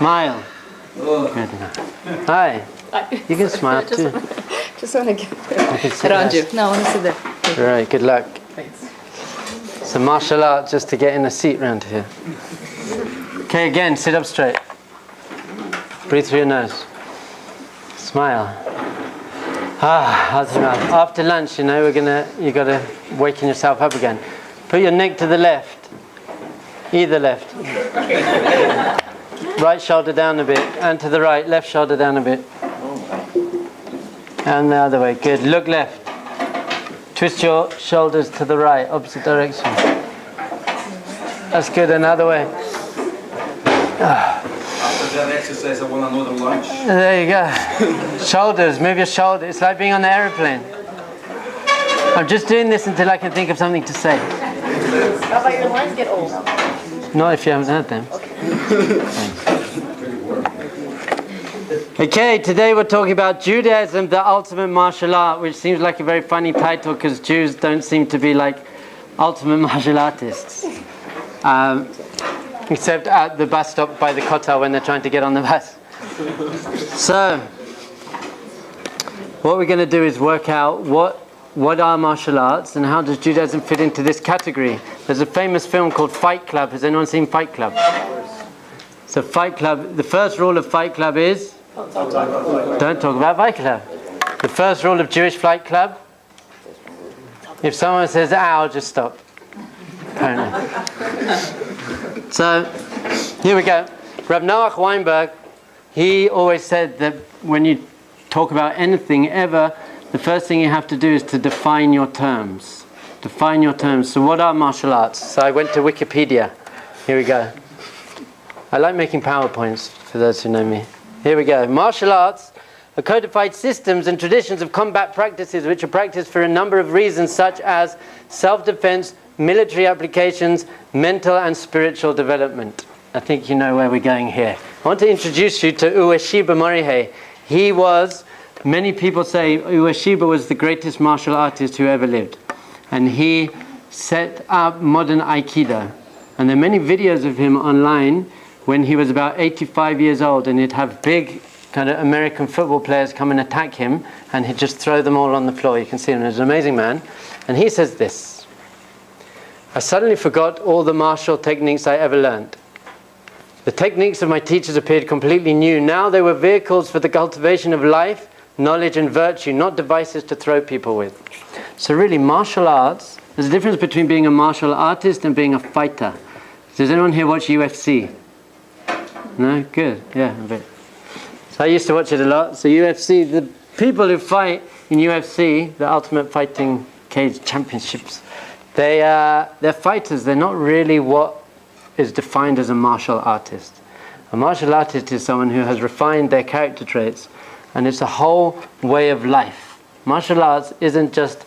Smile. Good. Hi. You can smile too. Just want to get around you. No, I want to sit there. Right, good luck. Thanks. It's a martial art just to get in a seat round here. Okay, again, sit up straight. Breathe through your nose. Smile. Out your mouth. After lunch, you got to waken yourself up again. Put your neck to the left. Either left. Right shoulder down a bit, and to the right, left shoulder down a bit. And the other way, good. Look left. Twist your shoulders to the right, opposite direction. That's good, another way. After that exercise, I want another lunch. There you go. Shoulders, move your shoulders. It's like being on the aeroplane. I'm just doing this until I can think of something to say. How about your lines get old? Not if you haven't had them. Okay, today we're talking about Judaism, the ultimate martial art, which seems like a very funny title because Jews don't seem to be like ultimate martial artists. Except at the bus stop by the kotel when they're trying to get on the bus. So, what we're going to do is work out what are martial arts and how does Judaism fit into this category. There's a famous film called Fight Club. Has anyone seen Fight Club? So Fight Club, the first rule of Fight Club is don't talk about Fight Club. The first rule of Jewish Fight Club, if someone says ow, just stop. Apparently. So, here we go. Rabbi Noach Weinberg, he always said that when you talk about anything ever, the first thing you have to do is to define your terms. Define your terms. So what are martial arts? So I went to Wikipedia. Here we go. I like making PowerPoints for those who know me. Here we go. Martial arts are codified systems and traditions of combat practices which are practiced for a number of reasons such as self-defense, military applications, mental and spiritual development. I think you know where we're going here. I want to introduce you to Ueshiba Morihei. He was, many people say Ueshiba was the greatest martial artist who ever lived. And he set up modern Aikido. And there are many videos of him online when he was about 85 years old, and he'd have big kind of American football players come and attack him, and he'd just throw them all on the floor. You can see him. He's an amazing man. And he says this: I suddenly forgot all the martial techniques I ever learned. The techniques of my teachers appeared completely new. Now they were vehicles for the cultivation of life, knowledge and virtue, not devices to throw people with. So really, martial arts, there's a difference between being a martial artist and being a fighter. Does anyone here watch UFC? No? Good. Yeah, a bit. So I used to watch it a lot. So UFC, the people who fight in UFC, the Ultimate Fighting Cage Championships, they're fighters. They're not really what is defined as a martial artist. A martial artist is someone who has refined their character traits, and it's a whole way of life. Martial arts isn't just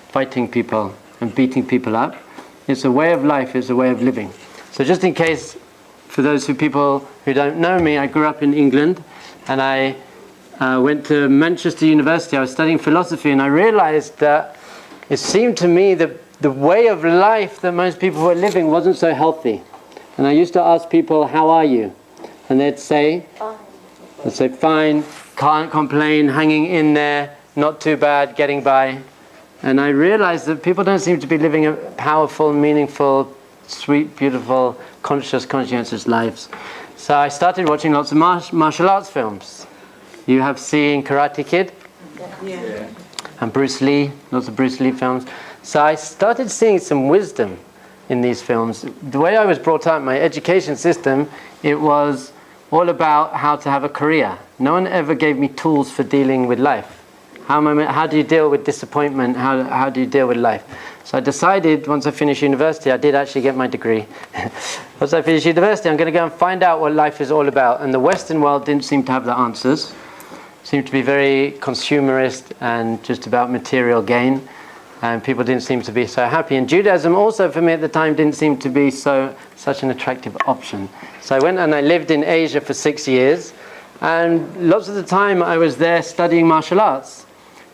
fighting people and beating people up. It's a way of life. It's a way of living. So just in case, for those people who don't know me, I grew up in England, and I went to Manchester University. I was studying philosophy, and I realized that it seemed to me that the way of life that most people were living wasn't so healthy. And I used to ask people, how are you? And they'd say, fine, can't complain, hanging in there, not too bad, getting by. And I realized that people don't seem to be living a powerful, meaningful, sweet, beautiful, conscientious lives. So I started watching lots of martial arts films. You have seen Karate Kid? Yeah. And Bruce Lee, lots of Bruce Lee films. So I started seeing some wisdom in these films. The way I was brought up, my education system, it was all about how to have a career. No one ever gave me tools for dealing with life. How do you deal with disappointment? How do you deal with life? So I decided, once I finished university, I did actually get my degree. Once I finished university, I'm going to go and find out what life is all about. And the Western world didn't seem to have the answers. It seemed to be very consumerist and just about material gain. And people didn't seem to be so happy. And Judaism also, for me at the time, didn't seem to be such an attractive option. So I went and I lived in Asia for 6 years. And lots of the time I was there studying martial arts.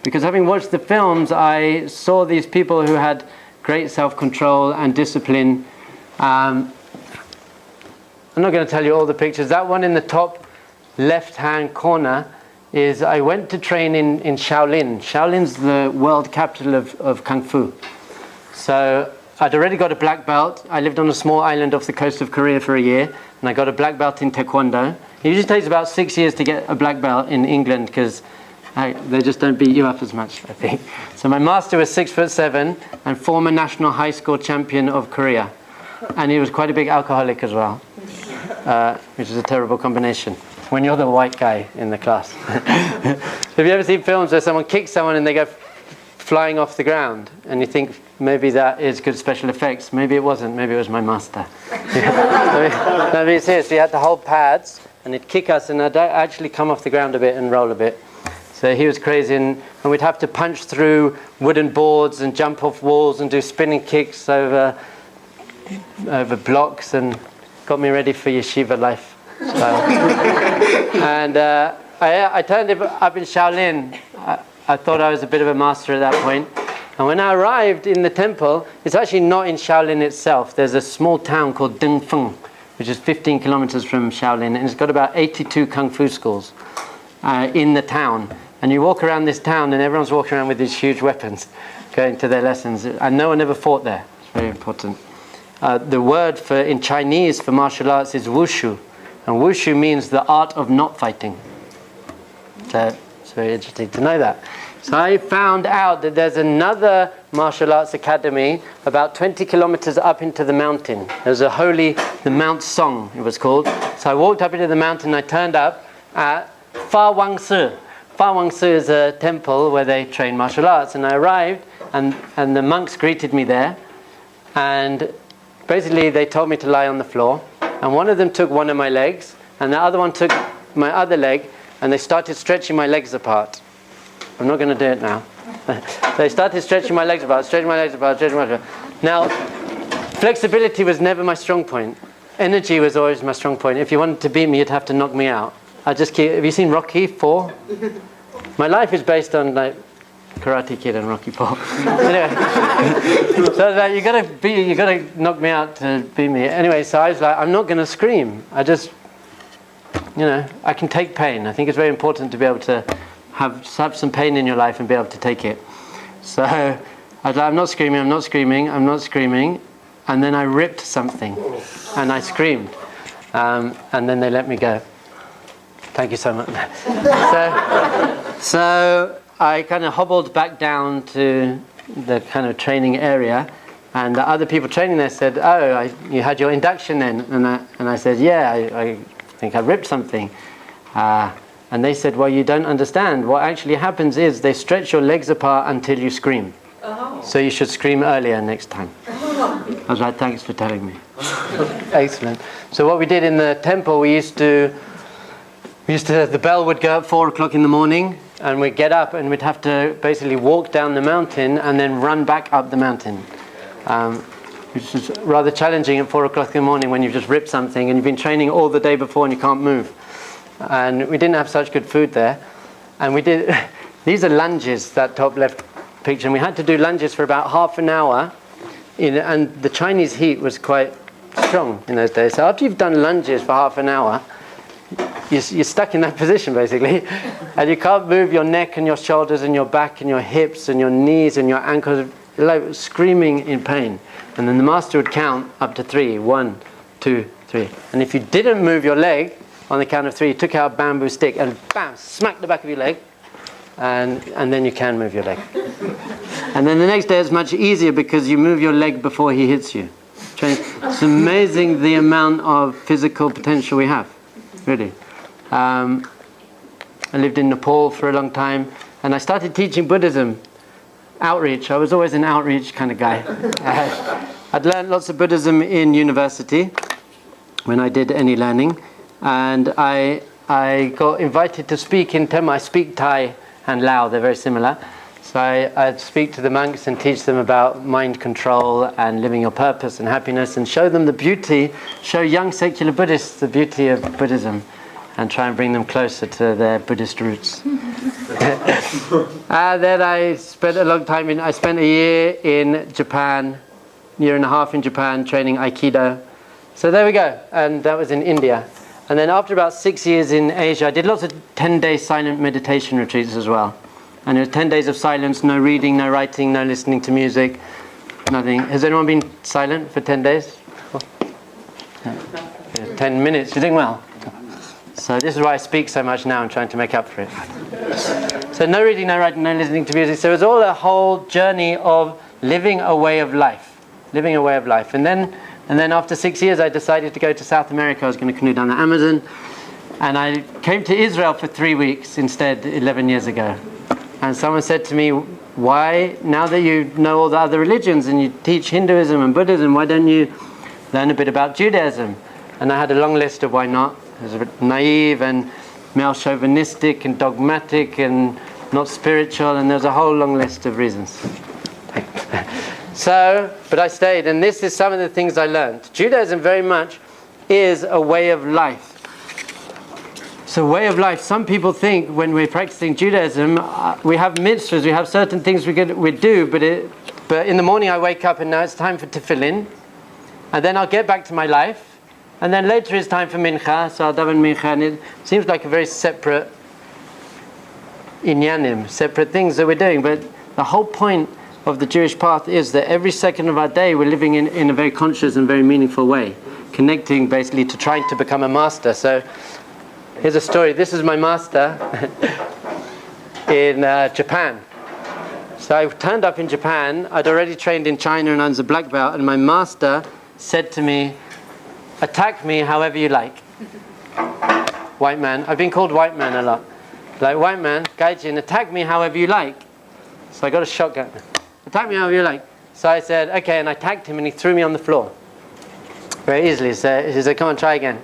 Because having watched the films, I saw these people who had great self-control and discipline. And I'm not going to tell you all the pictures. That one in the top left-hand corner is I went to train in Shaolin. Shaolin's the world capital of Kung Fu. So I'd already got a black belt. I lived on a small island off the coast of Korea for a year, and I got a black belt in Taekwondo. It usually takes about 6 years to get a black belt in England because they just don't beat you up as much, I think. So my master was 6'7" and former national high school champion of Korea. And he was quite a big alcoholic as well, which is a terrible combination when you're the white guy in the class. Have you ever seen films where someone kicks someone and they go flying off the ground? And you think maybe that is good special effects. Maybe it wasn't. Maybe it was my master. Let me serious. We had to hold pads and he'd kick us and I'd actually come off the ground a bit and roll a bit. So he was crazy, and we'd have to punch through wooden boards and jump off walls and do spinning kicks over blocks, and got me ready for yeshiva life. And I turned up in Shaolin. I thought I was a bit of a master at that point. And when I arrived in the temple, it's actually not in Shaolin itself. There's a small town called Dingfeng, which is 15 kilometers from Shaolin, and it's got about 82 kung fu schools in the town. And you walk around this town and everyone's walking around with these huge weapons going to their lessons, and no one ever fought there. It's very important. The word in Chinese for martial arts is wushu, and wushu means the art of not fighting. So it's very interesting to know that. So I found out that there's another martial arts academy about 20 kilometers up into the mountain. There's the Mount Song, it was called. So I walked up into the mountain and I turned up at Fa Wang Si. Fa Wang Si is a temple where they train martial arts, and I arrived and the monks greeted me there, and basically they told me to lie on the floor, and one of them took one of my legs and the other one took my other leg, and they started stretching my legs apart. I'm not going to do it now. They started stretching my legs apart. Now, flexibility was never my strong point. Energy was always my strong point. If you wanted to beat me, you'd have to knock me out. Have you seen Rocky 4? My life is based on like Karate Kid and Rocky 4. Anyway, so that you gotta knock me out to beat me. Anyway, so I was like, I'm not gonna scream. I can take pain. I think it's very important to be able to have some pain in your life and be able to take it. So I was like, I'm not screaming. And then I ripped something and I screamed. And then they let me go. Thank you so much. So I kind of hobbled back down to the kind of training area, and the other people training there said, you had your induction then? And I said, yeah, I think I ripped something. And they said, well, you don't understand. What actually happens is they stretch your legs apart until you scream. Oh. So you should scream earlier next time. I was like, thanks for telling me. Excellent. So what we did in the temple, the bell would go at 4 o'clock in the morning, and we'd get up and we'd have to basically walk down the mountain and then run back up the mountain, which is rather challenging at 4 o'clock in the morning when you've just ripped something and you've been training all the day before and you can't move. And we didn't have such good food there. And these are lunges, that top left picture, and we had to do lunges for about half an hour, and the Chinese heat was quite strong in those days. So after you've done lunges for half an hour, you're stuck in that position basically, and you can't move your neck and your shoulders and your back and your hips and your knees and your ankles, like screaming in pain. And then the master would count up to 3. 1, 2, 3. And if you didn't move your leg on the count of 3, you took out a bamboo stick and bam, smack the back of your leg, and then you can move your leg. And then the next day it's much easier because you move your leg before he hits you. It's amazing the amount of physical potential we have, really. I lived in Nepal for a long time, and I started teaching Buddhism, outreach. I was always an outreach kind of guy. I'd learned lots of Buddhism in university when I did any learning, and I got invited to speak in Tema. I speak Thai and Lao, they're very similar. So I'd speak to the monks and teach them about mind control and living your purpose and happiness, and show them show young secular Buddhists the beauty of Buddhism, and try and bring them closer to their Buddhist roots. Then I spent a long time I spent a year in Japan, year and a half in Japan, training Aikido. So there we go. And that was in India. And then after about 6 years in Asia, I did lots of 10-day silent meditation retreats as well. And it was 10 days of silence, no reading, no writing, no listening to music, nothing. Has anyone been silent for 10 days? 10 minutes, you're doing well. So this is why I speak so much now. I'm trying to make up for it. So no reading, no writing, no listening to music. So it was all a whole journey of living a way of life. Living a way of life. And then after 6 years, I decided to go to South America. I was going to canoe down the Amazon. And I came to Israel for 3 weeks instead, 11 years ago. And someone said to me, why, now that you know all the other religions and you teach Hinduism and Buddhism, why don't you learn a bit about Judaism? And I had a long list of why not. It was a bit naive and male chauvinistic and dogmatic and not spiritual, and there was a whole long list of reasons. But I stayed, and this is some of the things I learned. Judaism very much is a way of life. So way of life, some people think when we're practicing Judaism, we have mitzvahs, we have certain things we do, but in the morning I wake up and now it's time for tefillin, and then I'll get back to my life, and then later it's time for mincha, so I'll daven mincha, and it seems like a very separate inyanim, separate things that we're doing, but the whole point of the Jewish path is that every second of our day we're living in a very conscious and very meaningful way, connecting basically to trying to become a master. So here's a story. This is my master in Japan. So I turned up in Japan. I'd already trained in China and I was a black belt, and my master said to me, attack me however you like. White man. I've been called white man a lot. Like, white man, gaijin, attack me however you like. So I got a shotgun. Attack me however you like. So I said, okay, and I tagged him and he threw me on the floor. Very easily. So he said, come on, try again.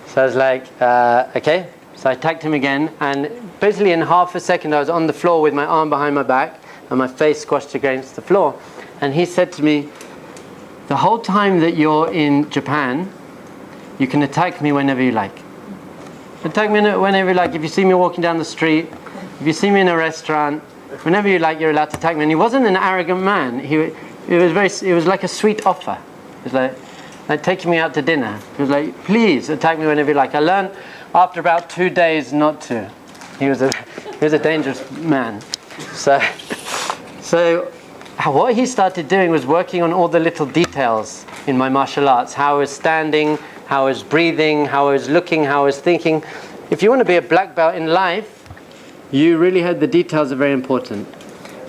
So I was like, okay. So I tagged him again, and basically in half a second I was on the floor with my arm behind my back and my face squashed against the floor. And he said to me, the whole time that you're in Japan, you can attack me whenever you like. Attack me whenever you like. If you see me walking down the street, if you see me in a restaurant, whenever you like, you're allowed to attack me. And he wasn't an arrogant man. It was like a sweet offer. It was like taking me out to dinner. He was like, please attack me whenever you like. I learned after about 2 days not to. He was a dangerous man. So what he started doing was working on all the little details in my martial arts. How I was standing, how I was breathing, how I was looking, how I was thinking. If you want to be a black belt in life, you really had the details are very important,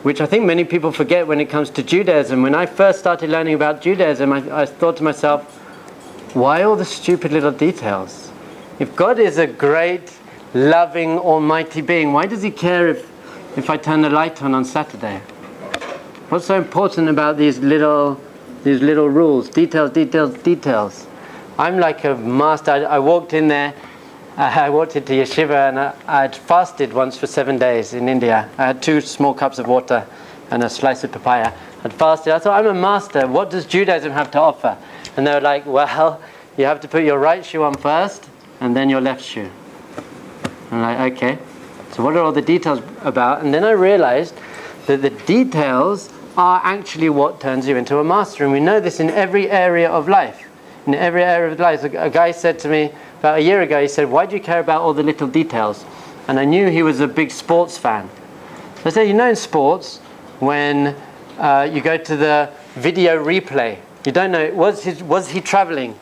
which I think many people forget when it comes to Judaism. When I first started learning about Judaism, I thought to myself, why all the stupid little details? If God is a great, loving, almighty being, why does he care if I turn the light on Saturday? What's so important about these little rules? Details. I'm like a master. I walked in there. I walked into yeshiva, and I'd fasted once for 7 days in India. I had 2 small cups of water and a slice of papaya. I'd fasted. I thought, I'm a master. What does Judaism have to offer? And they were like, well, you have to put your right shoe on first and then your left shoe. I'm like, okay. So what are all the details about? And then I realized that the details are actually what turns you into a master. And we know this in every area of life. In every area of life. A guy said to me about a year ago, he said, why do you care about all the little details? And I knew he was a big sports fan. So I said, in sports, when you go to the video replay, you don't know, was he traveling?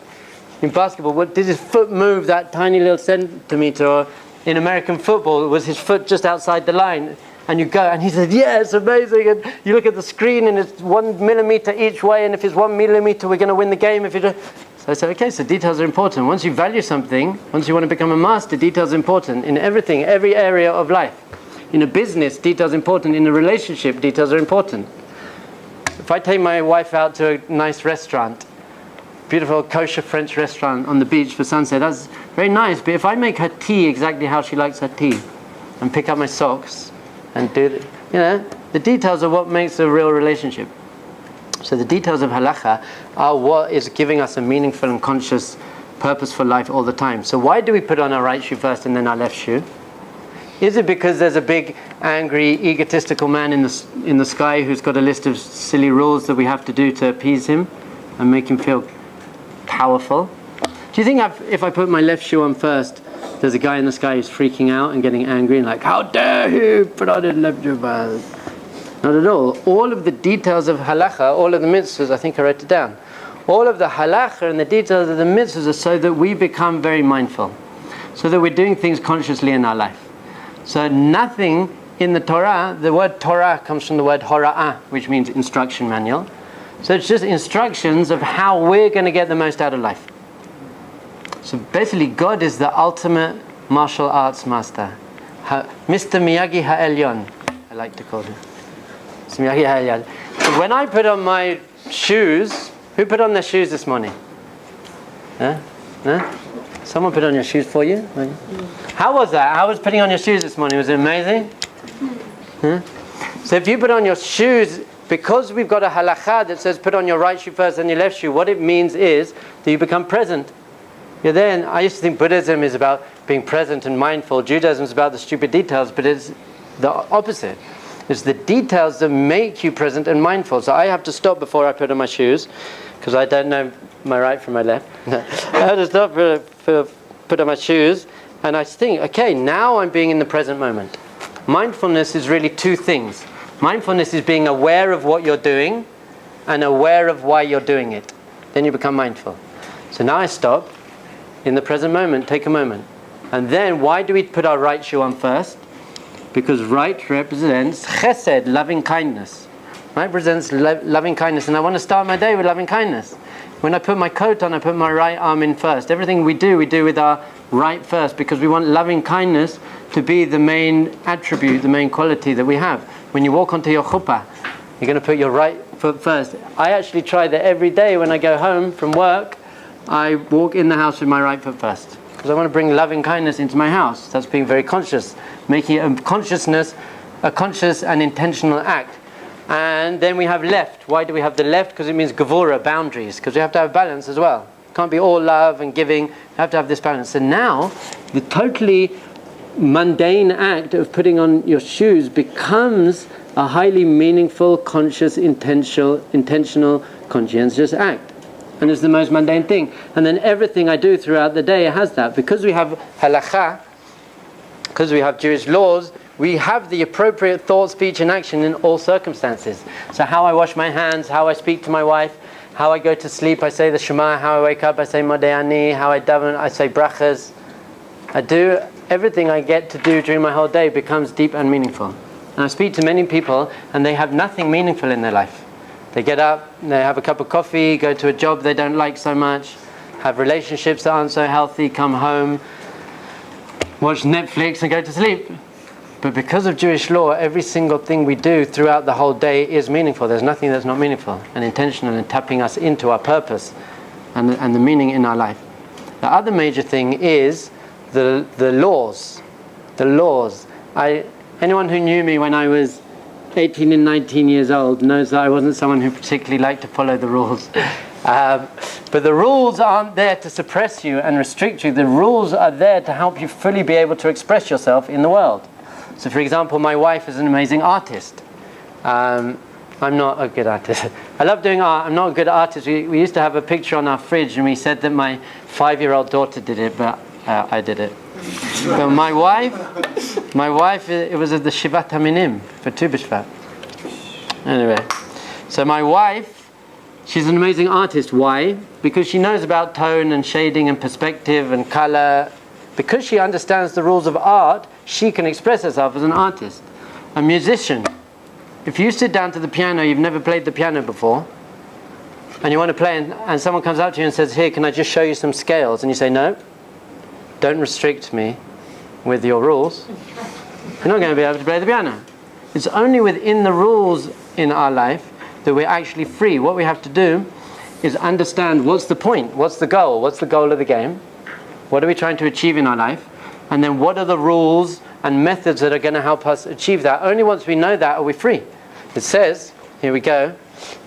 In basketball, did his foot move that tiny little centimeter? Or in American football, was his foot just outside the line? And you go, and he said, yeah, it's amazing. And you look at the screen, and it's 1 millimeter each way, and if it's 1 millimeter, we're going to win the game. So I said, okay, so details are important. Once you value something, once you want to become a master, details are important in everything, every area of life. In a business, details are important. In a relationship, details are important. If I take my wife out to a nice restaurant, beautiful kosher French restaurant on the beach for sunset, that's very nice. But if I make her tea exactly how she likes her tea, and pick up my socks, and do the details are what makes a real relationship. So the details of halakha are what is giving us a meaningful and conscious, purposeful life all the time. So why do we put on our right shoe first and then our left shoe? Is it because there's a big, angry, egotistical man in the sky who's got a list of silly rules that we have to do to appease him and make him feel powerful. Do you think if I put my left shoe on first, there's a guy in the sky who's freaking out and getting angry and like, how dare you put on his left shoe first? Not at all. All of the details of halacha, all of the mitzvahs, I think I wrote it down. All of the halacha and the details of the mitzvahs are so that we become very mindful, so that we're doing things consciously in our life. So nothing in the Torah, the word Torah comes from the word hora'ah, which means instruction manual. So it's just instructions of how we're going to get the most out of life. So basically, God is the ultimate martial arts master. Mr. Miyagi Ha'elyon, I like to call him. Mr. Miyagi Ha'elyon. So when I put on my shoes, who put on their shoes this morning? Huh? Someone put on your shoes for you? How was that? How was putting on your shoes this morning? Was it amazing? Huh? So if you put on your shoes, because we've got a halakha that says put on your right shoe first and your left shoe, what it means is that you become present. You're there. I used to think Buddhism is about being present and mindful. Judaism is about the stupid details, but it's the opposite. It's the details that make you present and mindful. So I have to stop before I put on my shoes, because I don't know my right from my left. I have to stop put on my shoes, and I think, okay, now I'm being in the present moment. Mindfulness is really two things. Mindfulness is being aware of what you're doing and aware of why you're doing it. Then you become mindful. So now I stop in the present moment, take a moment. And then why do we put our right shoe on first? Because right represents chesed, loving kindness. Right represents loving kindness, and I want to start my day with loving kindness. When I put my coat on, I put my right arm in first. Everything we do with our right first, because we want loving kindness to be the main attribute, the main quality that we have. When you walk onto your chuppah, you're going to put your right foot first. I actually try that every day when I go home from work. I walk in the house with my right foot first, because I want to bring loving kindness into my house. That's being very conscious, making a conscious and intentional act. And then we have left. Why do we have the left? Because it means gevura, boundaries, because we have to have balance as well. Can't be all love and giving. You have to have this balance. So now the totally mundane act of putting on your shoes becomes a highly meaningful, conscious, intentional, conscientious act. And it's the most mundane thing. And then everything I do throughout the day has that. Because we have halakha, because we have Jewish laws, we have the appropriate thought, speech, and action in all circumstances. So how I wash my hands, how I speak to my wife, how I go to sleep, I say the Shema, how I wake up, I say Modeh Ani, how I daven, I say brachas. I do everything I get to do during my whole day becomes deep and meaningful. And I speak to many people, and they have nothing meaningful in their life. They get up, they have a cup of coffee, go to a job they don't like so much, have relationships that aren't so healthy, come home, watch Netflix and go to sleep. But because of Jewish law, every single thing we do throughout the whole day is meaningful. There's nothing that's not meaningful and intentional and tapping us into our purpose and the meaning in our life. The other major thing is the laws. The laws. Anyone who knew me when I was 18 and 19 years old knows that I wasn't someone who particularly liked to follow the rules. But the rules aren't there to suppress you and restrict you. The rules are there to help you fully be able to express yourself in the world. So for example, my wife is an amazing artist. I'm not a good artist. I love doing art. I'm not a good artist. We used to have a picture on our fridge, and we said that my 5-year-old daughter did it, but I did it. But my wife, it was at the Shivat HaMinim for Tu B'Shvat. Anyway, so my wife, she's an amazing artist. Why? Because she knows about tone and shading and perspective and color. Because she understands the rules of art, she can express herself as an artist. A musician. If you sit down to the piano, you've never played the piano before, and you want to play, and someone comes up to you and says, "Here, can I just show you some scales?" And you say, "No, don't restrict me with your rules. You're not going to be able to play the piano." It's only within the rules in our life that we're actually free. What we have to do is understand what's the point, what's the goal of the game, what are we trying to achieve in our life, and then what are the rules and methods that are going to help us achieve that. Only once we know that are we free. It says, here we go,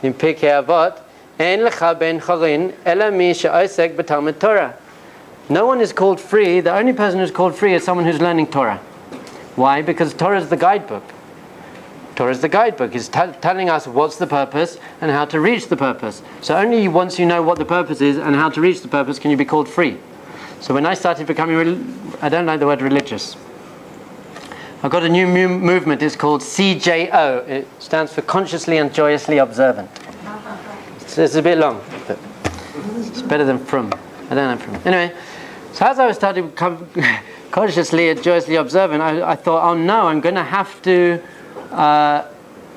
in Pirkei Avot, "En lecha ben chorin ela mi she'osek b'talmud Torah." No one is called free. The only person who's called free is someone who's learning Torah. Why? Because Torah is the guidebook. Torah is the guidebook. It's telling us what's the purpose and how to reach the purpose. So only once you know what the purpose is and how to reach the purpose can you be called free. So when I started becoming, I don't like the word religious. I've got a new movement. It's called CJO. It stands for Consciously and Joyously Observant. It's a bit long, but it's better than from. I don't know from. Anyway, so as I was starting to become consciously and joyously observant, I thought, oh no, I'm going to have to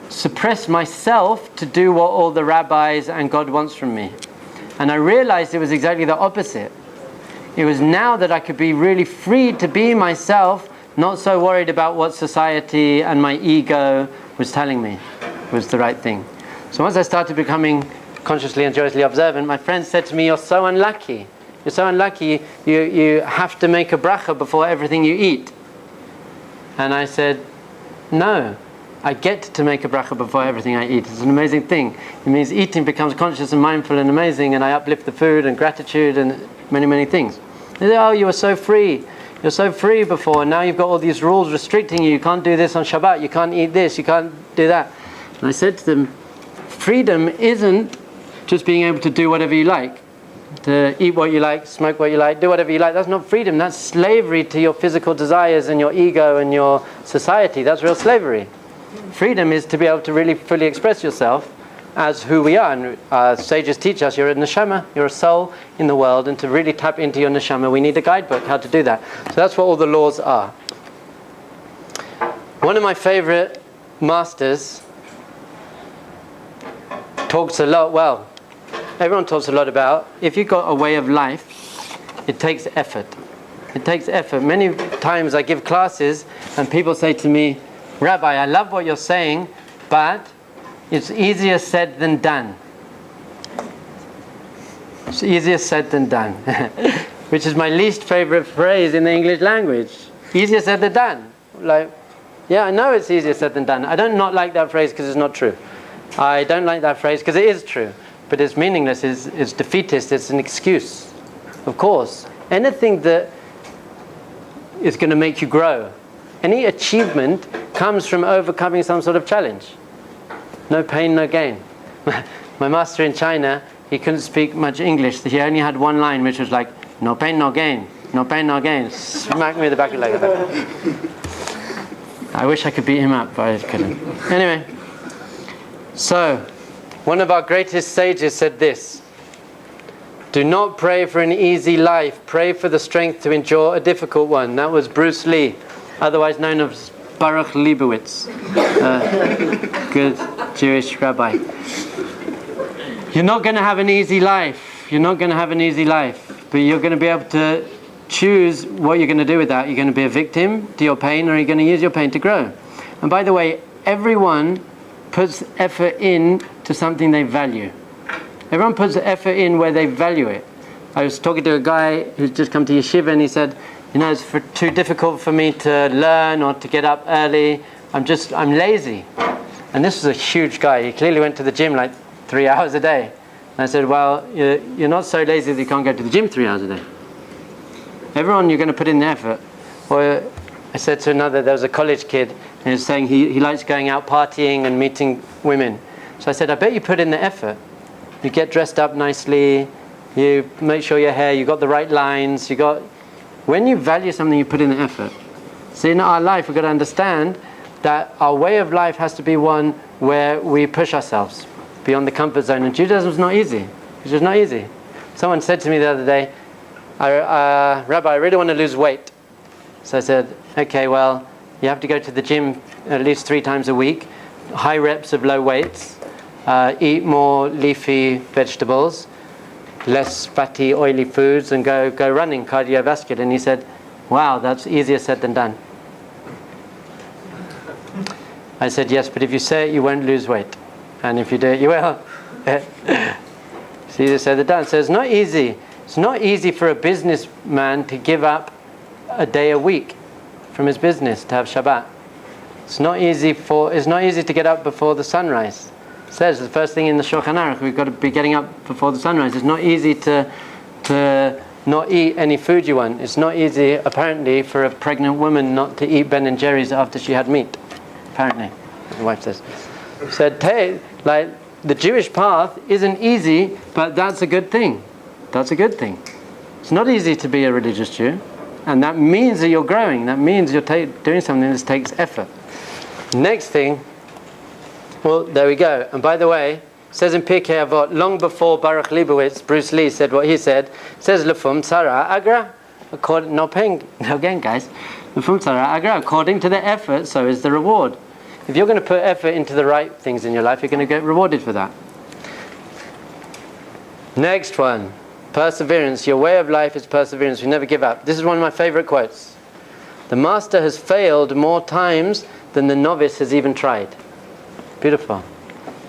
suppress myself to do what all the rabbis and God wants from me. And I realized it was exactly the opposite. It was now that I could be really free to be myself, not so worried about what society and my ego was telling me was the right thing. So once I started becoming consciously and joyously observant, my friend said to me, you're so unlucky. You're so unlucky, you have to make a bracha before everything you eat. And I said, no, I get to make a bracha before everything I eat. It's an amazing thing. It means eating becomes conscious and mindful and amazing, and I uplift the food and gratitude and many, many things. They say, oh, you were so free. You're so free before, and now you've got all these rules restricting you. You can't do this on Shabbat, you can't eat this, you can't do that. And I said to them, freedom isn't just being able to do whatever you like. To eat what you like, smoke what you like, do whatever you like. That's not freedom. That's slavery to your physical desires and your ego and your society. That's real slavery. Freedom is to be able to really fully express yourself as who we are. And sages teach us you're a neshama, you're a soul in the world, and to really tap into your neshama we need a guidebook how to do that. So that's what all the laws are. One of my favorite masters talks a lot, well, everyone talks a lot about, if you've got a way of life, it takes effort. It takes effort. Many times I give classes and people say to me, Rabbi, I love what you're saying, but it's easier said than done. It's easier said than done. Which is my least favorite phrase in the English language. Easier said than done. Like, yeah, I know it's easier said than done. I don't not like that phrase because it's not true. I don't like that phrase because it is true. But it's meaningless, it's defeatist, it's an excuse. Of course. Anything that is going to make you grow, any achievement comes from overcoming some sort of challenge. No pain, no gain. My master in China, he couldn't speak much English. He only had one line which was like, no pain, no gain. No pain, no gain. Smack me in the back of the leg. I wish I could beat him up, but I couldn't. Anyway, so one of our greatest sages said this: do not pray for an easy life, pray for the strength to endure a difficult one. That was Bruce Lee, otherwise known as Baruch Leibowitz, good Jewish rabbi. You're not going to have an easy life. You're not going to have an easy life, but you're going to be able to choose what you're going to do with that. You're going to be a victim to your pain, or you're going to use your pain to grow. And by the way, everyone puts effort in to something they value. Everyone puts effort in where they value it. I was talking to a guy who's just come to yeshiva, and he said, you know, it's too difficult for me to learn or to get up early. I'm lazy. And this was a huge guy. He clearly went to the gym like 3 hours a day. And I said, well, you're not so lazy that you can't go to the gym 3 hours a day. Everyone, you're going to put in the effort. Or I said to another, there was a college kid, and he was saying he likes going out partying and meeting women. So I said, I bet you put in the effort. You get dressed up nicely, you make sure your hair, you got the right lines, when you value something, you put in the effort. So in our life, we've got to understand that our way of life has to be one where we push ourselves beyond the comfort zone. And Judaism is not easy. It's just not easy. Someone said to me the other day, Rabbi, I really want to lose weight. So I said, okay, well, you have to go to the gym at least 3 times a week, high reps of low weights, eat more leafy vegetables, less fatty, oily foods, and go running, cardiovascular. And he said, wow, that's easier said than done. I said, yes, but if you say it, you won't lose weight. And if you do it, you will. It's easier said than done. So it's not easy. It's not easy for a businessman to give up a day a week from his business to have Shabbat. It's not easy to get up before the sunrise. It says the first thing in the Shulchan Aruch, we've got to be getting up before the sunrise. It's not easy to not eat any food you want. It's not easy, apparently, for a pregnant woman not to eat Ben and Jerry's after she had meat. Apparently. my wife says. Said, hey, like the Jewish path isn't easy, but that's a good thing. That's a good thing. It's not easy to be a religious Jew, and that means that you're growing. That means you're doing something that takes effort. Next thing, well, there we go. And by the way, it says in Pirkei Avot, long before Baruch Leibowitz, Bruce Lee said what he said, it says Lefum Tzara Agra, according, no pain, again guys, Lefum Tzara Agra, according to the effort, so is the reward. If you're going to put effort into the right things in your life, you're going to get rewarded for that. Next one, perseverance. Your way of life is perseverance. We never give up. This is one of my favorite quotes. The master has failed more times than the novice has even tried. Beautiful.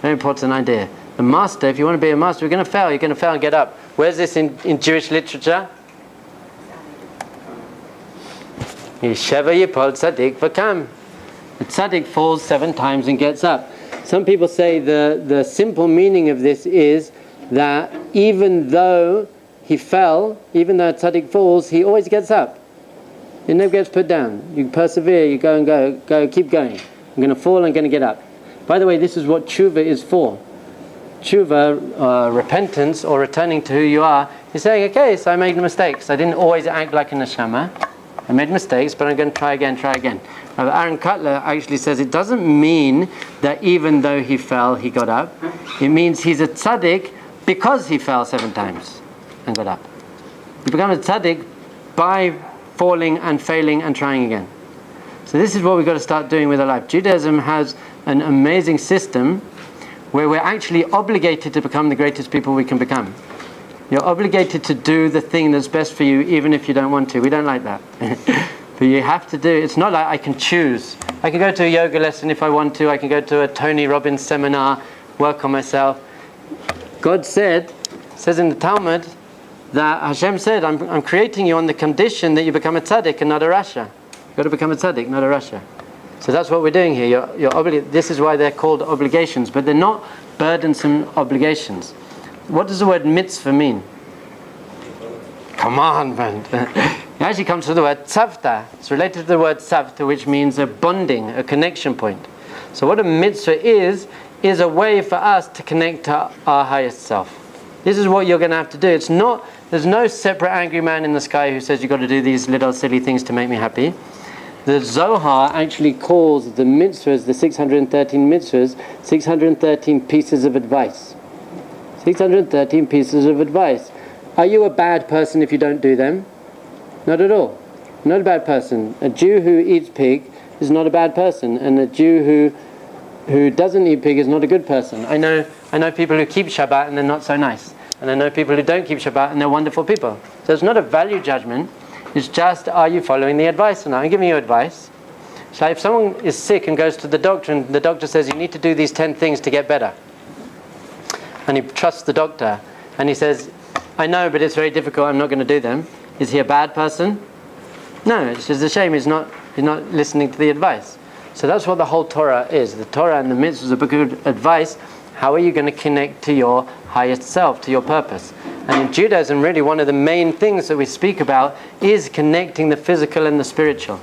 Very important idea. The master, if you want to be a master, you're going to fail and get up. Where's this in Jewish literature? Yesheva yipol tzaddik v'kam. The tzaddik falls 7 times and gets up. Some people say the simple meaning of this is that even though he fell, even though a tzaddik falls, he always gets up. He never gets put down. You persevere, you go, keep going. I'm going to fall, I'm going to get up. By the way, this is what tshuva is for. Tshuva, repentance or returning to who you are, you're saying, okay, so I made mistakes. I didn't always act like a neshama. I made mistakes, but I'm going to try again. Aaron Kallah actually says it doesn't mean that even though he fell, he got up. It means he's a tzaddik because he fell 7 times and got up. You become a tzaddik by falling and failing and trying again. So this is what we've got to start doing with our life. Judaism has an amazing system where we're actually obligated to become the greatest people we can become. You're obligated to do the thing that's best for you even if you don't want to. We don't like that. But you have to do it. It's not like I can choose. I can go to a yoga lesson if I want to. I can go to a Tony Robbins seminar, work on myself. God says in the Talmud that Hashem said, I'm creating you on the condition that you become a tzaddik and not a rasha. You've got to become a tzaddik, not a rasha. So that's what we're doing here. This is why they're called obligations, but they're not burdensome obligations. What does the word mitzvah mean? Commandment. It actually comes from the word tzavta. It's related to the word tzavta, which means a bonding, a connection point. So what a mitzvah is a way for us to connect to our highest self. This is what you're going to have to do. There's no separate angry man in the sky who says you've got to do these little silly things to make me happy. The Zohar actually calls the mitzvahs, the 613 mitzvahs, 613 pieces of advice. 613 pieces of advice. Are you a bad person if you don't do them? Not at all. Not a bad person. A Jew who eats pig is not a bad person, and a Jew who doesn't eat pig is not a good person. I know people who keep Shabbat and they're not so nice, and I know people who don't keep Shabbat and they're wonderful people. So it's not a value judgment. It's just, are you following the advice or not? I'm giving you advice. So if someone is sick and goes to the doctor and the doctor says you need to do these 10 things to get better, and he trusts the doctor and he says, I know, but it's very difficult, I'm not going to do them. Is he a bad person? No, it's just a shame he's not listening to the advice. So that's what the whole Torah is. The Torah and the mitzvahs are good advice. How are you going to connect to your highest self, to your purpose? And in Judaism, really one of the main things that we speak about is connecting the physical and the spiritual.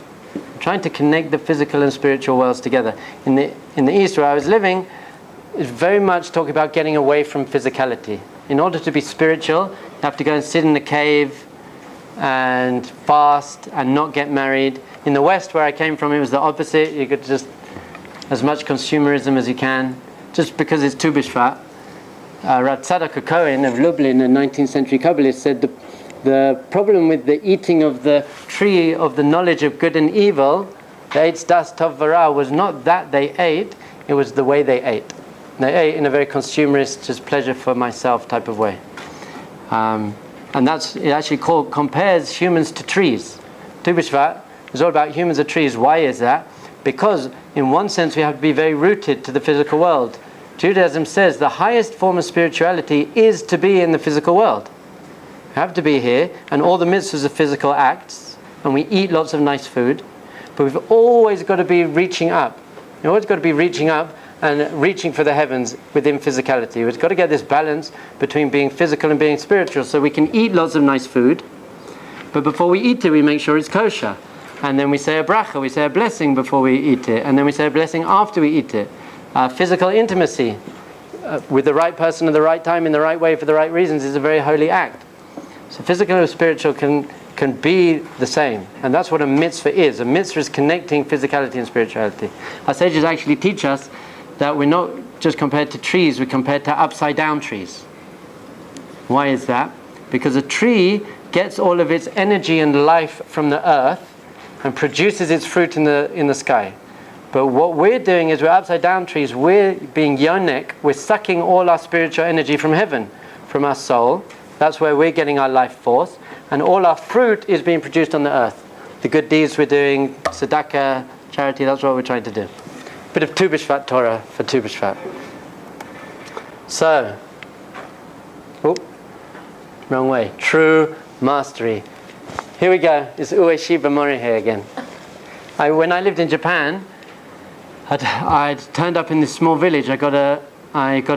Trying to connect the physical and spiritual worlds together. In the East where I was living, it's very much talking about getting away from physicality. In order to be spiritual, you have to go and sit in the cave and fast and not get married. In the West where I came from, it was the opposite. You could just, as much consumerism as you can, just because it's Tu B'Shvat. Rabbi Cohen of Lublin, a 19th century Kabbalist, said the problem with the eating of the tree of the knowledge of good and evil, the Eitz Das Tov V'Ra, was not that they ate, it was the way they ate. They ate in a very consumerist, just pleasure for myself type of way. And it actually compares humans to trees. Tu B'Shvat is all about humans are trees. Why is that? Because in one sense we have to be very rooted to the physical world. Judaism says the highest form of spirituality is to be in the physical world. We have to be here, and all the mitzvahs are physical acts, and we eat lots of nice food, but we've always got to be reaching up. We've always got to be reaching up and reaching for the heavens within physicality. We've got to get this balance between being physical and being spiritual, so we can eat lots of nice food, but before we eat it, we make sure it's kosher. and then we say a bracha, we say a blessing before we eat it, and then we say a blessing after we eat it. Physical intimacy with the right person at the right time in the right way for the right reasons is a very holy act. So physical and spiritual can be the same, and that's what a mitzvah is. A mitzvah is connecting physicality and spirituality. Our sages actually teach us that we're not just compared to trees, we're compared to upside down trees. Why is that? Because a tree gets all of its energy and life from the earth and produces its fruit in the sky. But what we're doing is we're upside down trees, we're being yonek, we're sucking all our spiritual energy from heaven, from our soul. That's where we're getting our life force, and all our fruit is being produced on the earth. The good deeds we're doing, tzedakah, charity, that's what we're trying to do. Bit of Tu B'Shvat Torah for Tu B'Shvat. So, wrong way. True mastery. Here we go. It's Ueshi B'Mori here again. When I lived in Japan, I'd turned up in this small village. I got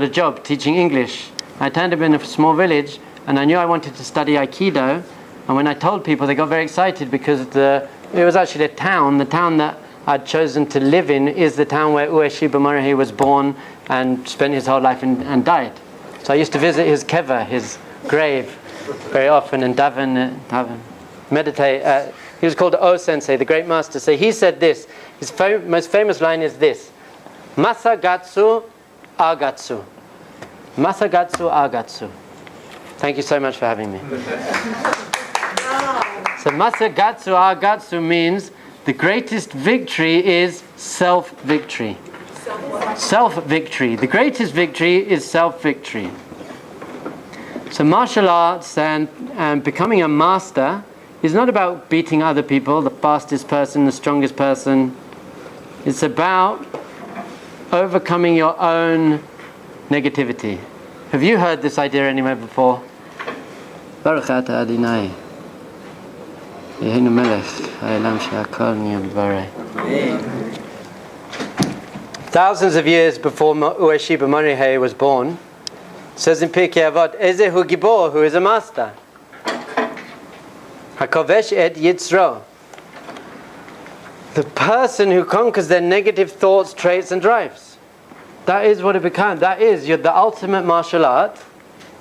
a job teaching English. I turned up in a small village, and I knew I wanted to study Aikido. And when I told people, they got very excited because it was actually the town that I'd chosen to live in is the town where Ueshi B'Mori was born and spent his whole life and died. So I used to visit his keva, his grave, very often, and daven, meditate. He was called O Sensei, the great master. So he said this. His most famous line is this: Masagatsu Agatsu. Masagatsu Agatsu. Thank you so much for having me. So Masagatsu Agatsu means the greatest victory is self-victory. Self-victory. The greatest victory is self-victory. So martial arts and becoming a master is not about beating other people, the fastest person, the strongest person. It's about overcoming your own negativity. Have you heard this idea anywhere before? Baruch atah Adonai. Yeheinu melech ha'olam she'akol nהיה b'dvarei. Thousands of years before Ueshi B'Mori was born, it says in Pirkei Avot, Ezehu Gibor, who is a master. HaKovesh et Yitzro. The person who conquers their negative thoughts, traits and drives. That is what it becomes. That is the ultimate martial art.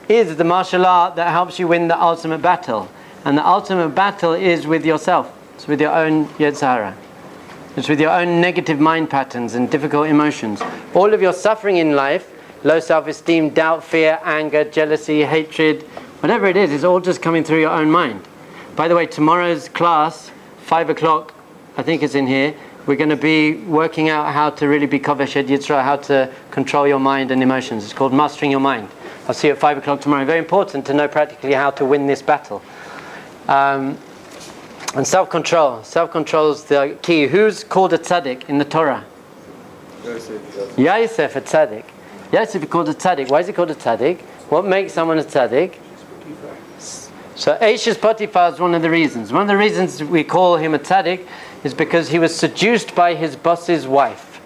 Is the martial art that helps you win the ultimate battle. And the ultimate battle is with yourself. It's with your own Yetzirah. It's with your own negative mind patterns and difficult emotions. All of your suffering in life, low self-esteem, doubt, fear, anger, jealousy, hatred, whatever it is all just coming through your own mind. By the way, tomorrow's class, 5 o'clock, I think it's in here, we're going to be working out how to really be Kovesh Ed Yitzra, how to control your mind and emotions. It's called Mastering Your Mind. I'll see you at 5 o'clock tomorrow. Very important to know practically how to win this battle. And self-control. Self-control is the key. Who's called a tzaddik in the Torah? Yosef, a tzaddik. Yosef is called a tzaddik. Why is he called a tzaddik? What makes someone a tzaddik? So Aish's Potiphar is one of the reasons. One of the reasons we call him a tzaddik is because he was seduced by his boss's wife.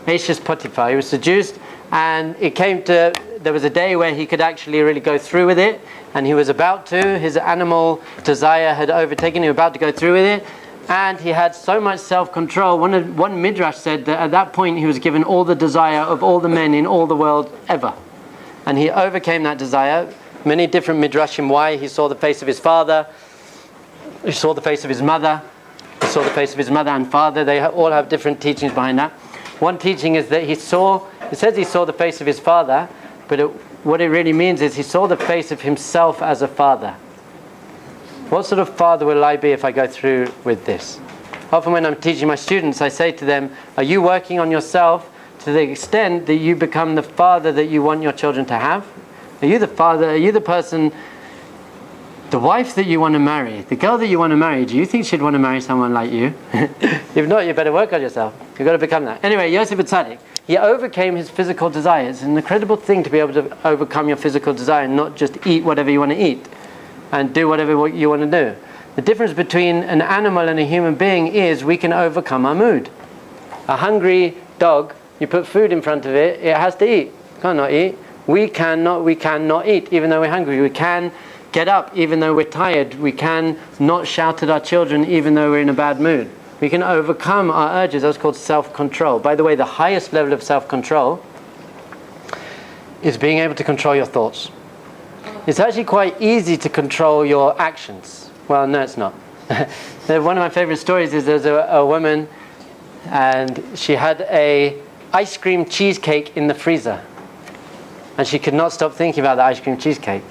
Aish's Potiphar. He was seduced, and there was a day where he could actually really go through with it, and he was about to. His animal desire had overtaken him. He was about to go through with it, and he had so much self-control. One midrash said that at that point he was given all the desire of all the men in all the world ever, and he overcame that desire. Many different midrashim why. He saw the face of his father, he saw the face of his mother, he saw the face of his mother and father. They all have different teachings behind that. One teaching is that it says he saw the face of his father, but what it really means is he saw the face of himself as a father. What sort of father will I be if I go through with this? Often when I'm teaching my students, I say to them, are you working on yourself to the extent that you become the father that you want your children to have? Are you the father, are you the person, the wife that you want to marry, the girl that you want to marry, do you think she'd want to marry someone like you? If not, you better work on yourself. You've got to become that. Anyway, Yosef Tzaddik, he overcame his physical desires. It's an incredible thing to be able to overcome your physical desire and not just eat whatever you want to eat and do whatever you want to do. The difference between an animal and a human being is we can overcome our mood. A hungry dog, you put food in front of it, it has to eat. It can't not eat. We cannot eat even though we're hungry. We can get up even though we're tired. We can not shout at our children even though we're in a bad mood. We can overcome our urges. That's called self-control. By the way, the highest level of self-control is being able to control your thoughts. It's actually quite easy to control your actions. Well, no, it's not. One of my favorite stories is there's a woman, and she had a ice cream cheesecake in the freezer. And she could not stop thinking about the ice cream cheesecake.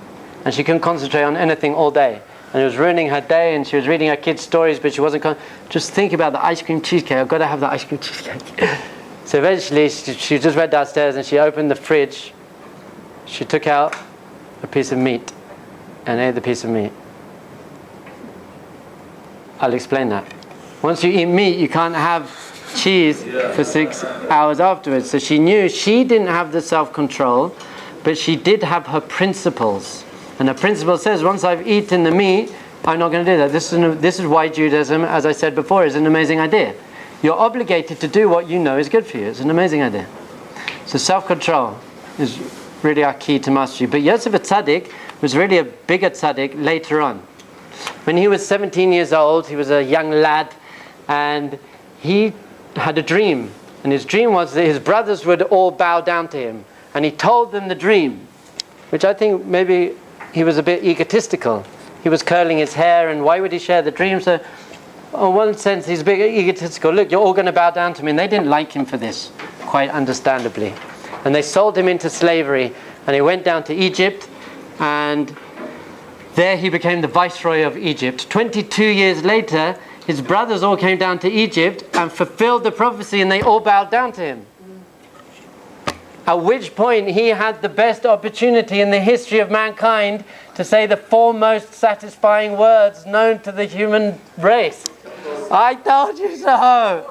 And she couldn't concentrate on anything all day. And it was ruining her day, and she was reading her kids' stories, but she wasn't just thinking about the ice cream cheesecake. I've got to have the ice cream cheesecake. So eventually, she just went downstairs and she opened the fridge. She took out a piece of meat and ate the piece of meat. I'll explain that. Once you eat meat, you can't have cheese for 6 hours afterwards. So she knew she didn't have the self-control, but she did have her principles. And her principle says, once I've eaten the meat, I'm not going to do that. This is why Judaism, as I said before, is an amazing idea. You're obligated to do what you know is good for you. It's an amazing idea. So self-control is really our key to mastery. But Yosef Tzaddik was really a bigger tzaddik later on. When he was 17 years old, he was a young lad, and he had a dream. And his dream was that his brothers would all bow down to him. And he told them the dream, which I think maybe he was a bit egotistical. He was curling his hair, and why would he share the dream? So, in one sense, he's a bit egotistical. Look, you're all going to bow down to me. And they didn't like him for this, quite understandably. And they sold him into slavery. And he went down to Egypt, and there he became the viceroy of Egypt. 22 years later, his brothers all came down to Egypt and fulfilled the prophecy, and they all bowed down to him. At which point he had the best opportunity in the history of mankind to say the four most satisfying words known to the human race. I told you so!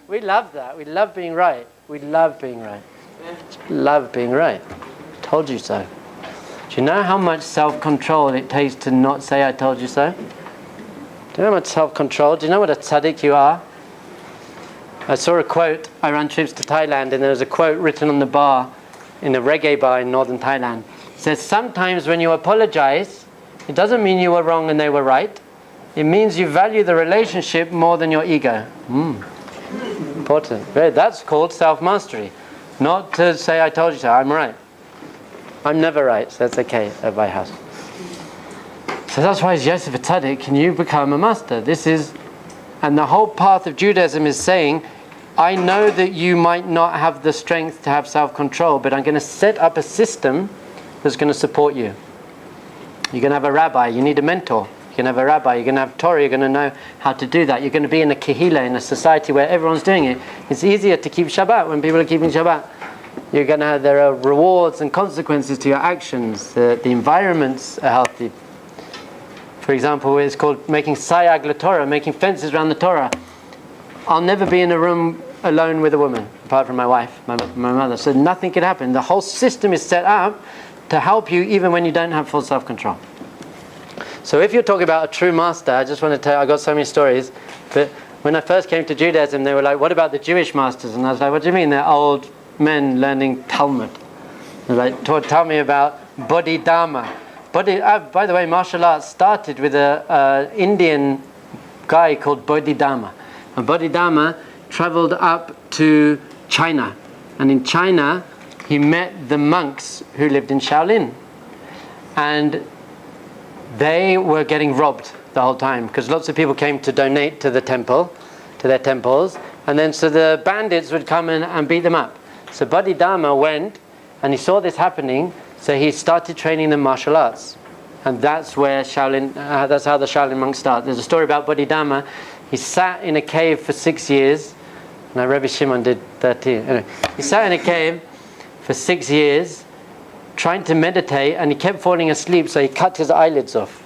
We love that. We love being right. We love being right. Love being right. Told you so. Do you know how much self-control it takes to not say I told you so? Do you know how much self-control? Do you know what a tzaddik you are? I saw a quote. I ran trips to Thailand, and there was a quote written on the bar, in a reggae bar in northern Thailand. It says, sometimes when you apologize, it doesn't mean you were wrong and they were right. It means you value the relationship more than your ego. Important. That's called self-mastery. Not to say I told you so, I'm right. I'm never right, so that's okay at my house. So that's why as Yosef Tzaddik, can you become a master? And the whole path of Judaism is saying, I know that you might not have the strength to have self-control, but I'm going to set up a system that's going to support you. You're going to have a rabbi, you need a mentor. You're going to have a rabbi, you're going to have Torah, you're going to know how to do that. You're going to be in a kehillah, in a society where everyone's doing it. It's easier to keep Shabbat when people are keeping Shabbat. You're going to have, there are rewards and consequences to your actions. The environments are healthy. For example, it's called making sayag l'Torah, making fences around the Torah. I'll never be in a room alone with a woman, apart from my wife, my mother. So nothing could happen. The whole system is set up to help you even when you don't have full self-control. So if you're talking about a true master, I just want to tell you, I got so many stories, but when I first came to Judaism, they were like, what about the Jewish masters? And I was like, what do you mean? They're old men learning Talmud. They're like, tell me about Bodhidharma. By the way, martial arts started with an Indian guy called Bodhidharma. And Bodhidharma traveled up to China. And in China, he met the monks who lived in Shaolin. And they were getting robbed the whole time because lots of people came to donate to the temple, to their temples. And then so the bandits would come in and beat them up. So Bodhidharma went and he saw this happening. So he started training them martial arts. And that's where Shaolin, that's how the Shaolin monks start. There's a story about Bodhidharma. He sat in a cave for 6 years. No, Rabbi Shimon did 13. Anyway, he sat in a cave for 6 years trying to meditate, and he kept falling asleep, so he cut his eyelids off.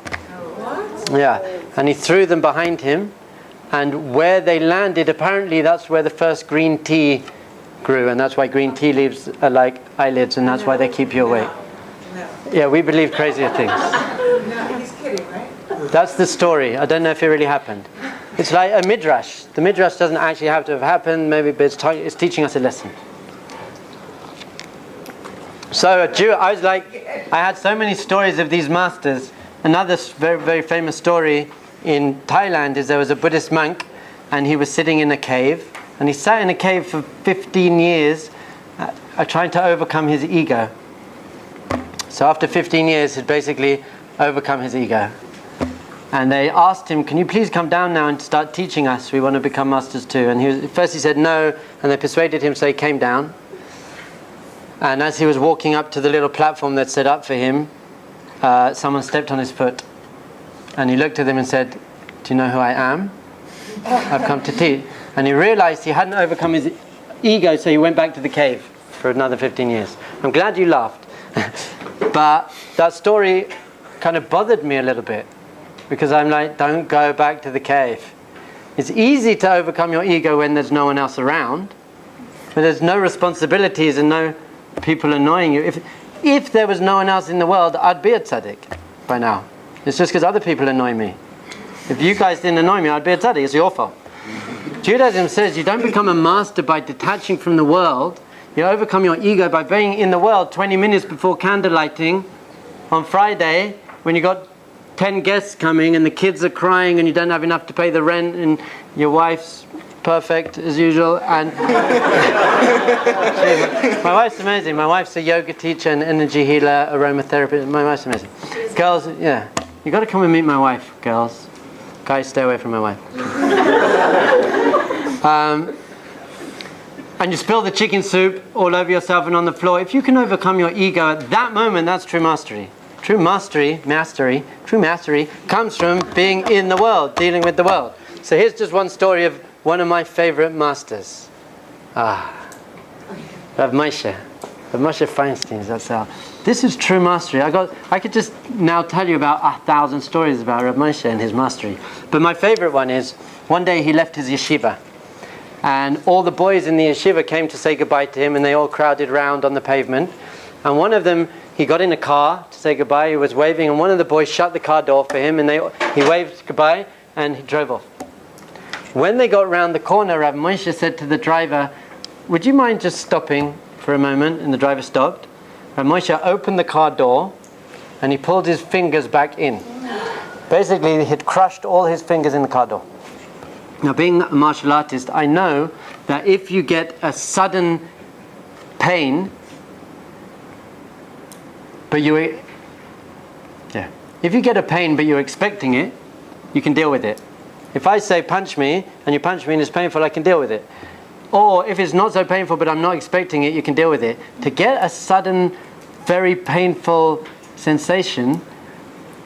What? Yeah, and he threw them behind him. And where they landed, apparently that's where the first green tea grew, and that's why green tea leaves are like eyelids, and that's why they keep you awake. No. Yeah, we believe crazier things. No, he's kidding, right? That's the story. I don't know if it really happened. It's like a midrash. The midrash doesn't actually have to have happened, maybe, but it's teaching us a lesson. So a Jew, I had so many stories of these masters. Another very, very famous story in Thailand is there was a Buddhist monk, and he was sitting in a cave, and he sat in a cave for 15 years trying to overcome his ego. So after 15 years, he'd basically overcome his ego. And they asked him, can you please come down now and start teaching us? We want to become masters too. And first he said no, and they persuaded him, so he came down. And as he was walking up to the little platform that's set up for him, someone stepped on his foot. And he looked at them and said, do you know who I am? I've come to teach. And he realized he hadn't overcome his ego, so he went back to the cave for another 15 years. I'm glad you laughed. But that story kind of bothered me a little bit, because I'm like, don't go back to the cave. It's easy to overcome your ego when there's no one else around, but there's no responsibilities and no people annoying you. If there was no one else in the world, I'd be a tzaddik by now. It's just because other people annoy me. If you guys didn't annoy me, I'd be a tzaddik. It's your fault. Judaism says you don't become a master by detaching from the world. You overcome your ego by being in the world 20 minutes before candle lighting on Friday, when you got 10 guests coming and the kids are crying and you don't have enough to pay the rent and your wife's perfect as usual. And my wife's amazing. My wife's a yoga teacher, an energy healer, aromatherapist. My wife's amazing. Girls, yeah, you got to come and meet my wife, girls. Guys, stay away from my wife. And you spill the chicken soup all over yourself and on the floor. If you can overcome your ego at that moment, that's true mastery. True mastery comes from being in the world, dealing with the world. So here's just one story of one of my favorite masters. Rav Moshe Feinstein. That's how. This is true mastery. I could just now tell you about 1,000 stories about Rav Moshe and his mastery. But my favorite one is, one day he left his yeshiva. And all the boys in the yeshiva came to say goodbye to him, and they all crowded round on the pavement. And one of them, he got in a car to say goodbye, he was waving, and one of the boys shut the car door for him, and he waved goodbye, and he drove off. When they got round the corner, Rav Moshe said to the driver, would you mind just stopping for a moment? And the driver stopped. Rav Moshe opened the car door, and he pulled his fingers back in. Basically, he'd crushed all his fingers in the car door. Now, being a martial artist, I know that if you get a sudden pain, if you get a pain but you're expecting it, you can deal with it. If I say punch me, and you punch me and it's painful, I can deal with it. Or if it's not so painful but I'm not expecting it, you can deal with it. To get a sudden, very painful sensation,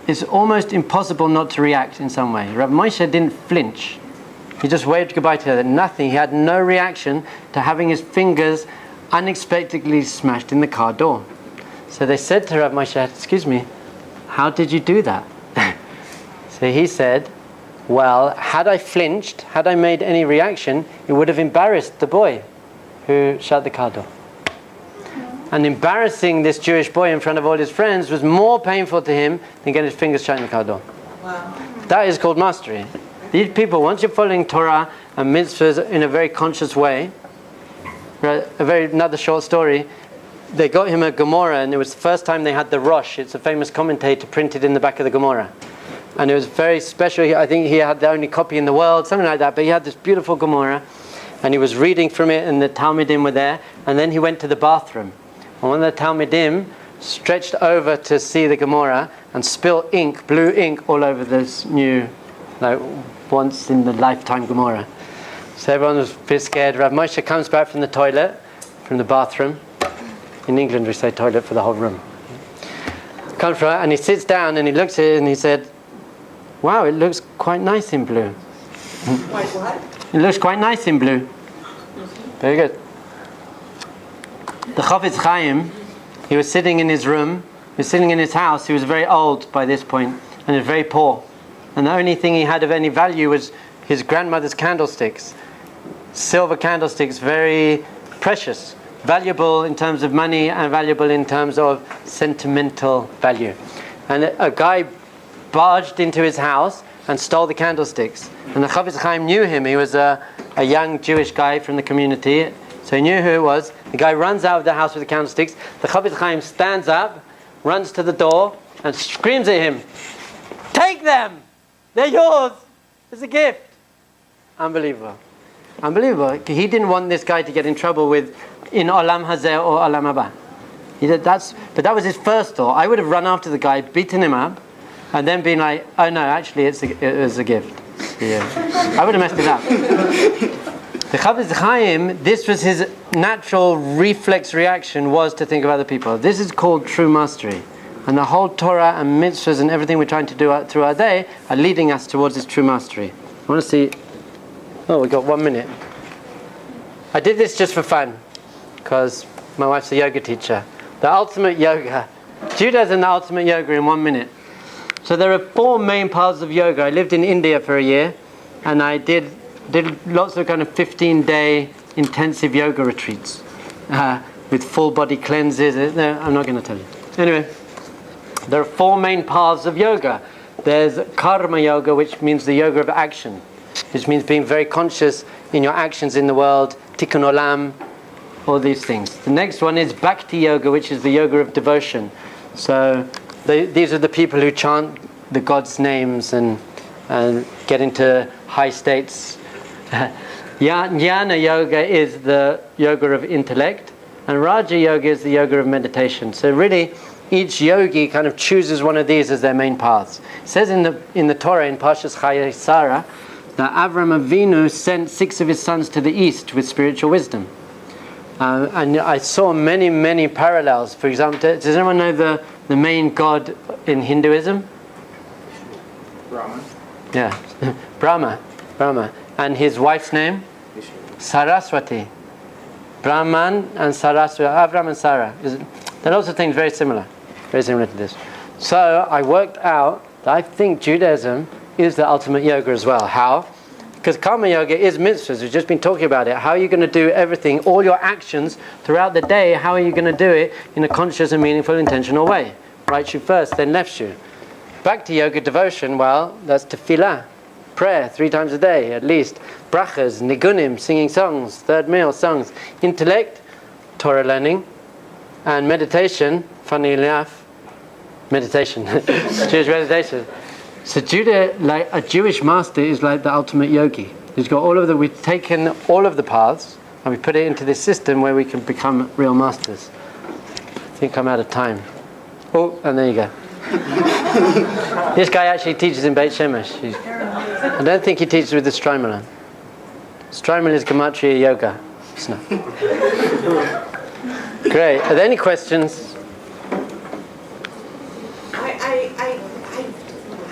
it's almost impossible not to react in some way. Rabbi Moshe didn't flinch. He just waved goodbye to her. Nothing. He had no reaction to having his fingers unexpectedly smashed in the car door. So they said to Rabbi Moshe, excuse me, how did you do that? So he said, well, had I flinched, had I made any reaction, it would have embarrassed the boy who shut the car door. And embarrassing this Jewish boy in front of all his friends was more painful to him than getting his fingers shut in the car door. Wow. That is called mastery. These people, once you're following Torah and mitzvahs in a very conscious way, another short story, they got him a Gemara, and it was the first time they had the Rosh. It's a famous commentator printed in the back of the Gemara. And it was very special. I think he had the only copy in the world, something like that, but he had this beautiful Gemara, and he was reading from it, and the Talmidim were there, and then he went to the bathroom. And one of the Talmidim stretched over to see the Gemara and spilled ink, blue ink, all over this new, once in the lifetime Gemara. So everyone was a bit scared. Rav Moshe comes back from the toilet, from the bathroom. In England we say toilet for the whole room. Comes from, and he sits down and he looks at it and he said, wow, it looks quite nice in blue. Like what? It looks quite nice in blue. Very good. The Chofetz Chaim, he was sitting in his room, he was sitting in his house. He was very old by this point and he was very poor. And the only thing he had of any value was his grandmother's candlesticks. Silver candlesticks, very precious. Valuable in terms of money and valuable in terms of sentimental value. And a guy barged into his house and stole the candlesticks. And the Chofetz Chaim knew him. He was a young Jewish guy from the community. So he knew who it was. The guy runs out of the house with the candlesticks. The Chofetz Chaim stands up, runs to the door, and screams at him, "Take them! They're yours! It's a gift!" Unbelievable. Unbelievable. He didn't want this guy to get in trouble in Olam Hazeh or Olam Haba. But that was his first thought. I would have run after the guy, beaten him up, and then been like, "Oh no, actually it was a gift." Yeah. I would have messed it up. The Chofetz Chaim, this was his natural reflex reaction, was to think of other people. This is called true mastery. And the whole Torah and mitzvahs and everything we're trying to do through our day are leading us towards this true mastery. I want to see... Oh, we've got 1 minute. I did this just for fun, because my wife's a yoga teacher. The ultimate yoga. Judaism, the ultimate yoga in 1 minute. So there are 4 main paths of yoga. I lived in India for a year, and I did lots of kind of 15-day intensive yoga retreats with full body cleanses. No, I'm not going to tell you. Anyway, there are 4 main paths of yoga. There's karma yoga, which means the yoga of action, which means being very conscious in your actions in the world, tikkun olam, all these things. The next one is bhakti yoga, which is the yoga of devotion. So these are the people who chant the God's names and get into high states. Jnana yoga is the yoga of intellect, and Raja yoga is the yoga of meditation. So really, each yogi kind of chooses one of these as their main paths. It says in the Torah, in Parshas Chayei Sarah, that Avram Avinu sent 6 of his sons to the east with spiritual wisdom. And I saw many, many parallels. For example, does anyone know the main god in Hinduism? Brahman. Yeah, Brahma. And his wife's name? Saraswati. Brahman and Saraswati, Avram and Sarah. There are lots of things very similar to this. So I worked out that I think Judaism is the ultimate yoga as well. How? Because karma yoga is mitzvahs. We've just been talking about it. How are you going to do everything, all your actions throughout the day, how are you going to do it in a conscious and meaningful, intentional way? Right shoe first, then left shoe. Bhakti yoga, devotion, well, that's tefillah, prayer 3 times a day at least. Brachas, nigunim, singing songs, third meal, songs. Intellect, Torah learning. And meditation, funny enough, meditation, Jewish meditation. So like a Jewish master is like the ultimate yogi. He's got we've taken all of the paths and we put it into this system where we can become real masters. I think I'm out of time. Oh, and there you go. This guy actually teaches in Beit Shemesh. I don't think he teaches with the Stromelen. Stromelen is Gematria yoga. It's not. Great. Are there any questions?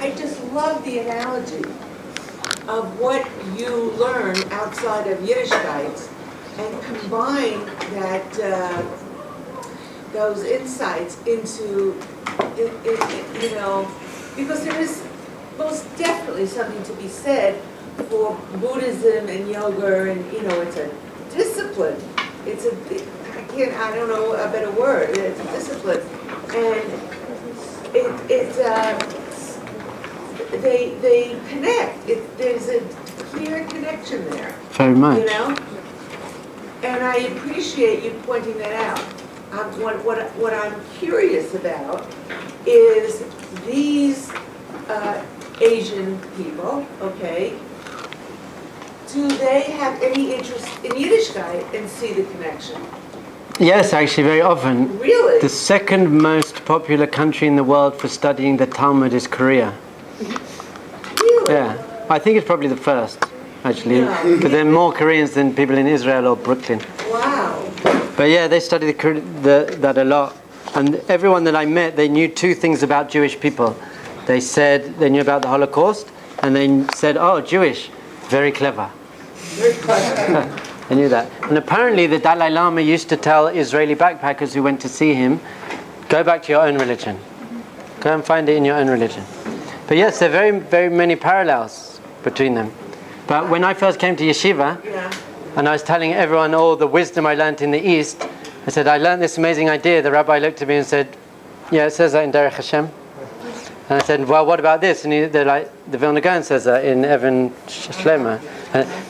I just love the analogy of what you learn outside of Yiddishkeit and combine that those insights into, because there is most definitely something to be said for Buddhism and yoga, and it's a discipline. I don't know a better word. It's a discipline, and they connect. There's a clear connection there. Very much. And I appreciate you pointing that out. What I'm curious about is these Asian people. Okay. Do they have any interest in Yiddishkeit and see the connection? Yes, actually, very often. Really? The second most popular country in the world for studying the Talmud is Korea. Really? Yeah. I think it's probably the first, actually. Yeah. But there are more Koreans than people in Israel or Brooklyn. Wow. But yeah, they study that a lot. And everyone that I met, they knew 2 things about Jewish people. They said they knew about the Holocaust, and they said, "Oh, Jewish, very clever." Very clever. I knew that. And apparently the Dalai Lama used to tell Israeli backpackers who went to see him, go back to your own religion. Go and find it in your own religion. But yes, there are very, very many parallels between them. But when I first came to yeshiva, and I was telling everyone all the wisdom I learned in the East, I said, I learned this amazing idea. The rabbi looked at me and said, yeah, it says that in Derech Hashem. And I said, well, what about this? And they're like, the Vilna Gaon says that in Evan Shlema.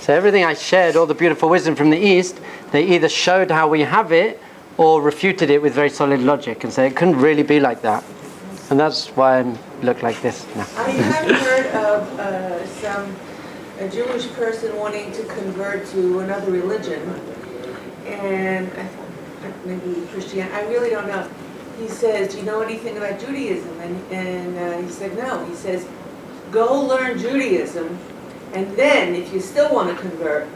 So everything I shared, all the beautiful wisdom from the East, they either showed how we have it or refuted it with very solid logic and said it couldn't really be like that. And that's why I look like this now. I haven't heard of a Jewish person wanting to convert to another religion, and maybe Christianity, I really don't know. He says, do you know anything about Judaism? And he said, no. He says, go learn Judaism, and then if you still want to convert,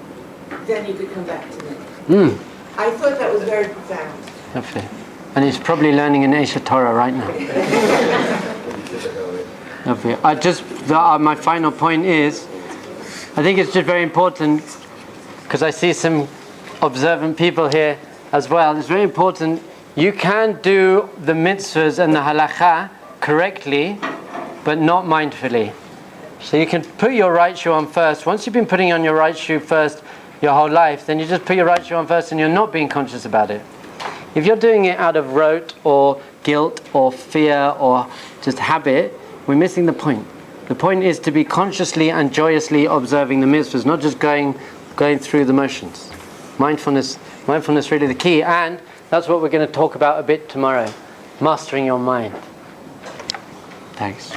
then you could come back to me. I thought that was very profound. Lovely. And he's probably learning an Aish Torah right now. Lovely. My final point is, I think it's just very important, because I see some observant people here as well. It's very important. You can do the mitzvahs and the halacha correctly, but not mindfully. So you can put your right shoe on first. Once you've been putting on your right shoe first your whole life, then you just put your right shoe on first and you're not being conscious about it. If you're doing it out of rote or guilt or fear or just habit, we're missing the point. The point is to be consciously and joyously observing the mitzvahs, not just going through the motions. Mindfulness really the key, and that's what we're going to talk about a bit tomorrow. Mastering your mind. Thanks.